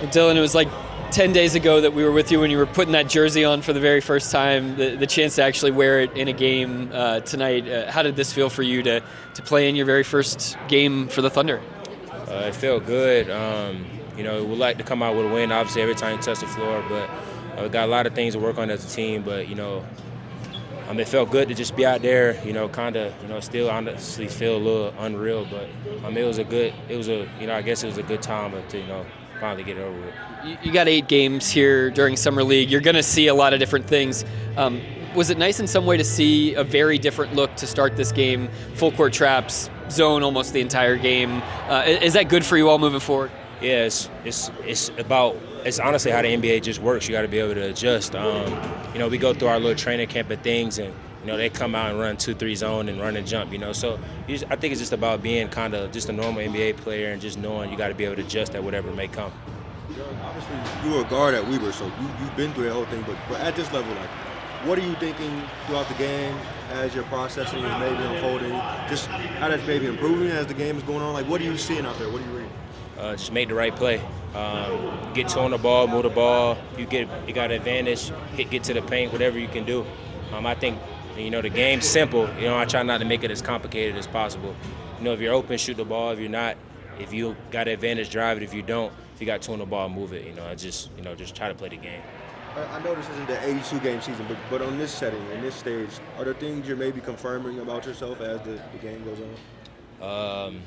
Well, Dylan, it was like 10 days ago that we were with you when you were putting that jersey on for the very first time, the chance to actually wear it in a game tonight. How did this feel for you to play in your very first game for the Thunder? It felt good. We'd like to come out with a win, obviously, every time you touch the floor, but we got a lot of things to work on as a team. But, it felt good to just be out there, still honestly feel a little unreal. But I guess it was a good time to, finally get it over with. You got 8 games here during Summer League. You're going to see a lot of different things. Was it nice in some way to see a very different look to start this game, full court traps, zone almost the entire game? Is that good for you all moving forward? Yeah, it's honestly how the NBA just works. You got to be able to adjust. We go through our little training camp and things, and they come out and run 2-3 zone and run and jump. So I think it's just about being kind of just a normal NBA player and just knowing you got to be able to adjust at whatever may come. Obviously, you were a guard at Weber, so you've been through the whole thing. But at this level, what are you thinking throughout the game as you're processing is maybe unfolding? Just how that's maybe improving as the game is going on? What are you seeing out there? What are you reading? Just make the right play. Get two on the ball, move the ball. You got an advantage. Get to the paint, whatever you can do. I think the game's simple. I try not to make it as complicated as possible. If you're open, shoot the ball. If you're not, if you got an advantage, drive it. If you don't, if you got two on the ball, move it. Just try to play the game. I know this isn't the 82-game season, but on this setting, in this stage, are there things you're maybe confirming about yourself as the game goes on?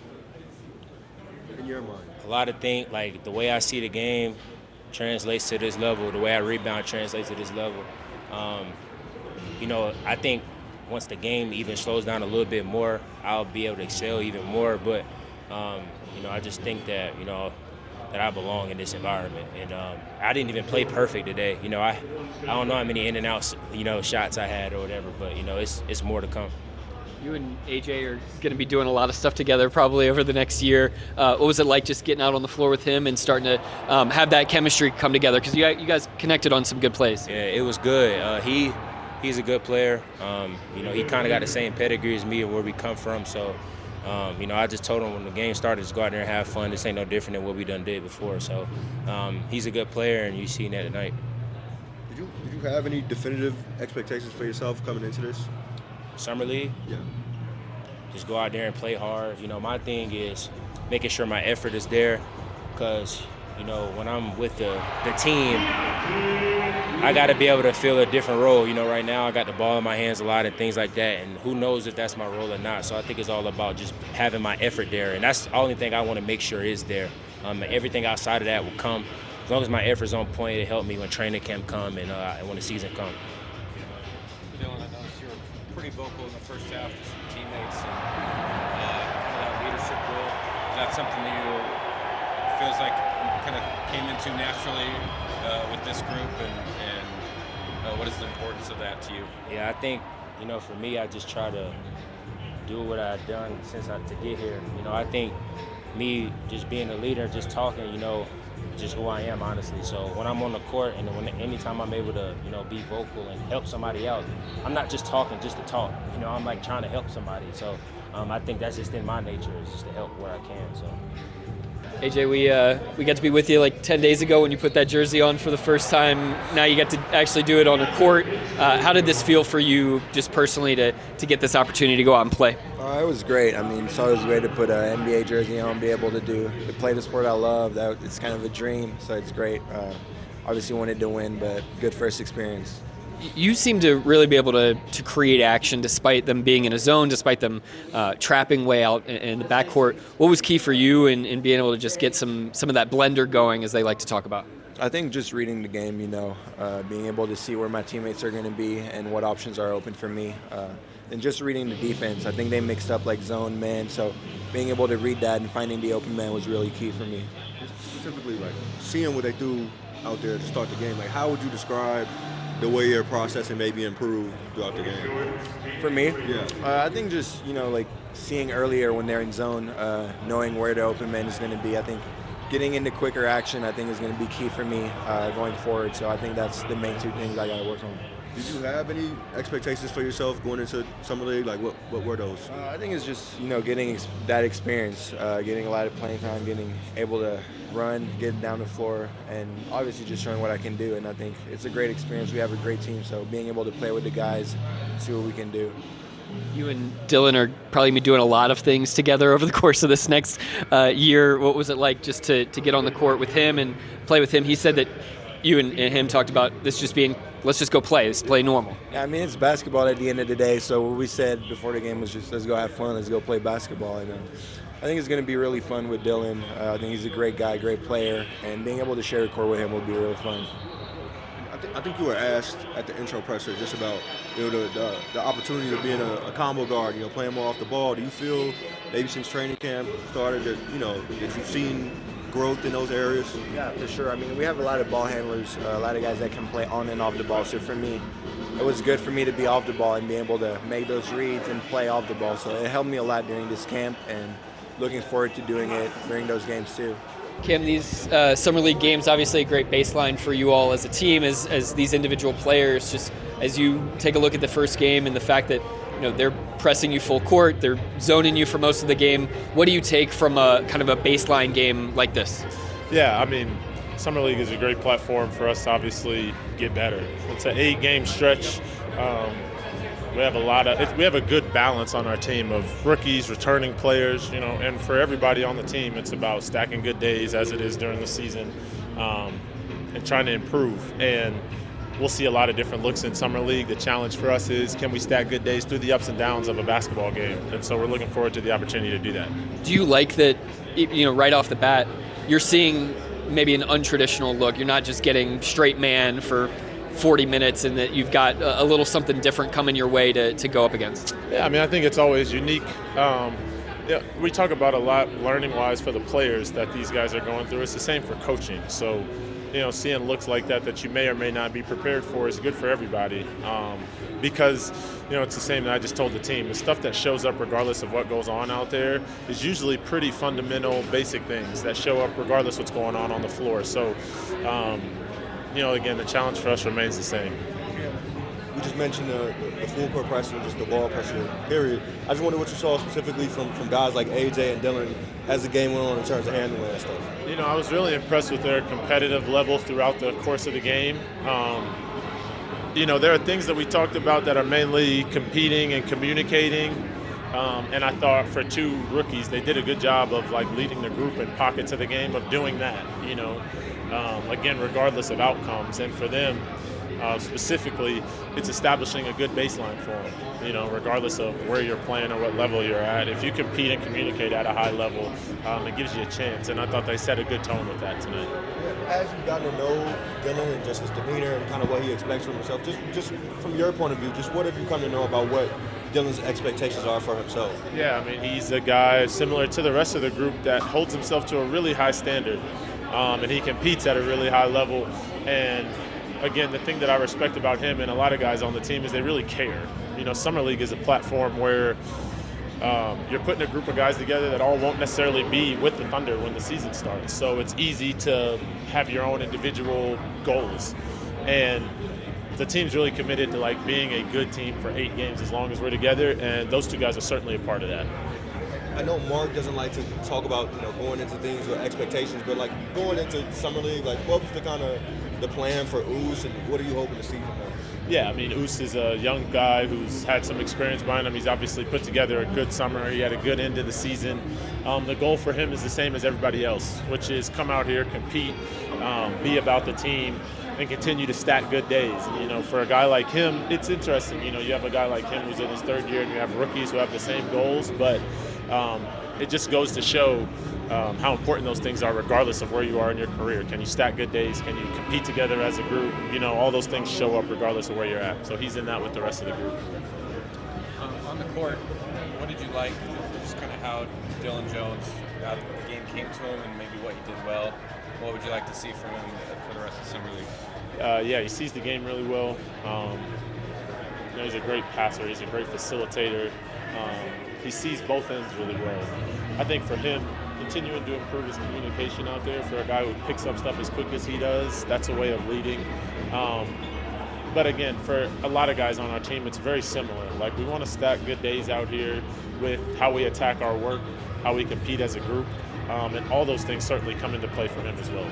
In your mind? A lot of things, like the way I see the game translates to this level, the way I rebound translates to this level. I think once the game even slows down a little bit more, I'll be able to excel even more. But, I just think that, that I belong in this environment. And I didn't even play perfect today. I don't know how many in and outs, shots I had or whatever, but, it's more to come. You and AJ are going to be doing a lot of stuff together probably over the next year. What was it like just getting out on the floor with him and starting to have that chemistry come together? Because you guys connected on some good plays. Yeah, it was good. He's a good player. He kind of got the same pedigree as me and where we come from. So, I just told him when the game started, just go out there and have fun. This ain't no different than what we done did before. So, he's a good player, and you seen that tonight. Did you have any definitive expectations for yourself coming into this? Summer League? Yeah. Just go out there and play hard. My thing is making sure my effort is there because, when I'm with the team, I got to be able to feel a different role. Right now I got the ball in my hands a lot and things like that, and who knows if that's my role or not. So I think it's all about just having my effort there, and that's the only thing I want to make sure is there. Everything outside of that will come. As long as my effort's on point, it'll help me when training camp come and when the season comes. Dylan, I noticed you were pretty vocal in the first half to some teammates and kind of that leadership role. Is that something that you feels like you kind of came into naturally with this group, and what is the importance of that to you? Yeah, I think, for me, I just try to do what I've done to get here. I think me just being a leader, just talking, just who I am, honestly. So when I'm on the court and anytime I'm able to, be vocal and help somebody out, I'm not just talking just to talk. I'm like trying to help somebody. So I think that's just in my nature, is just to help where I can. So. AJ, we got to be with you like 10 days ago when you put that jersey on for the first time. Now you get to actually do it on a court. How did this feel for you just personally to get this opportunity to go out and play? It was great. So it was great to put an NBA jersey on, be able to play the sport I love. It's kind of a dream, so it's great. Obviously wanted to win, but good first experience. You seem to really be able to create action despite them being in a zone, despite them trapping way out in the backcourt. What was key for you in being able to just get some of that blender going, as they like to talk about? I think just reading the game, being able to see where my teammates are going to be and what options are open for me. And just reading the defense. I think they mixed up like zone, man, so being able to read that and finding the open man was really key for me. Specifically, seeing what they do out there to start the game, how would you describe the way you're processing maybe improved throughout the game? For me? Yeah. I think just, seeing earlier when they're in zone, knowing where the open man is going to be. I think getting into quicker action, I think, is going to be key for me going forward. So I think that's the main two things I got to work on. Did you have any expectations for yourself going into summer league? Like, what were those? I think it's just, getting that experience, getting a lot of playing time, getting able to run, get down the floor, and obviously just showing what I can do. And I think it's a great experience. We have a great team, so being able to play with the guys, see what we can do. You and Dylan are probably be doing a lot of things together over the course of this next year. What was it like just to get on the court with him and play with him? He said that you and him talked about this just being, let's just go play. Let's play normal. Yeah, I mean, it's basketball at the end of the day, so what we said before the game was just let's go have fun, let's go play basketball. And I think it's going to be really fun with Dylan. I think he's a great guy, great player, and being able to share the court with him will be really fun. I think you were asked at the intro presser just about the opportunity of being a combo guard, playing more off the ball. Do you feel maybe since training camp started that that you've seen growth in those areas? Yeah, for sure. I mean, we have a lot of ball handlers, a lot of guys that can play on and off the ball. So for me, it was good for me to be off the ball and be able to make those reads and play off the ball. So it helped me a lot during this camp, and looking forward to doing it during those games too. Cam, these summer league games, obviously a great baseline for you all as a team, as these individual players. Just as you take a look at the first game and the fact that they're pressing you full court, they're zoning you for most of the game. What do you take from a kind of a baseline game like this? Yeah, I mean, summer league is a great platform for us to obviously get better. It's an 8-game stretch. We have a good balance on our team of rookies, returning players, and for everybody on the team, it's about stacking good days as it is during the season, and trying to improve. And we'll see a lot of different looks in summer league. The challenge for us is, can we stack good days through the ups and downs of a basketball game? And so we're looking forward to the opportunity to do that. Do you like that, right off the bat, you're seeing maybe an untraditional look? You're not just getting straight man for 40 minutes and that you've got a little something different coming your way to go up against? Yeah, I mean, I think it's always unique. We talk about a lot learning-wise for the players that these guys are going through. It's the same for coaching. So, seeing looks like that you may or may not be prepared for is good for everybody, because, it's the same that I just told the team. The stuff that shows up regardless of what goes on out there is usually pretty fundamental, basic things that show up regardless what's going on the floor. So, again, the challenge for us remains the same. We just mentioned the full court pressure, just the ball pressure, period. I just wonder what you saw specifically from guys like AJ and Dylan as the game went on in terms of handling that stuff. I was really impressed with their competitive level throughout the course of the game. There are things that we talked about that are mainly competing and communicating. And I thought for 2 rookies, they did a good job of leading the group in pockets of the game of doing that, again, regardless of outcomes. And for them, specifically, it's establishing a good baseline for them, regardless of where you're playing or what level you're at. If you compete and communicate at a high level, it gives you a chance. And I thought they set a good tone with that tonight. As you've gotten to know Dylan and just his demeanor and kind of what he expects from himself, just from your point of view, just what have you come to know about what Dylan's expectations are for himself? Yeah, I mean, he's a guy similar to the rest of the group that holds himself to a really high standard, and he competes at a really high level. And again, the thing that I respect about him and a lot of guys on the team is they really care. Summer League is a platform where you're putting a group of guys together that all won't necessarily be with the Thunder when the season starts. So it's easy to have your own individual goals. And the team's really committed to being a good team for 8 games as long as we're together, and those 2 guys are certainly a part of that. I know Mark doesn't like to talk about going into things with expectations, but going into summer league, what was the kind of the plan for Oos, and what are you hoping to see from him? Yeah, I mean, Oos is a young guy who's had some experience behind him. He's obviously put together a good summer. He had a good end of the season. The goal for him is the same as everybody else, which is come out here, compete, be about the team, and continue to stack good days. For a guy like him, it's interesting. You have a guy like him who's in his 3rd year, and you have rookies who have the same goals, but it just goes to show how important those things are regardless of where you are in your career. Can you stack good days? Can you compete together as a group? All those things show up regardless of where you're at. So he's in that with the rest of the group. On the court, what did you like, just kind of how Dylan Jones, how the game came to him and maybe what he did well? What would you like to see from him for the rest of the summer league? Yeah, he sees the game really well. He's a great passer. He's a great facilitator. He sees both ends really well. I think for him, continuing to improve his communication out there, for a guy who picks up stuff as quick as he does, that's a way of leading. But again, for a lot of guys on our team, it's very similar. Like, we want to stack good days out here with how we attack our work, how we compete as a group, and all those things certainly come into play for him as well.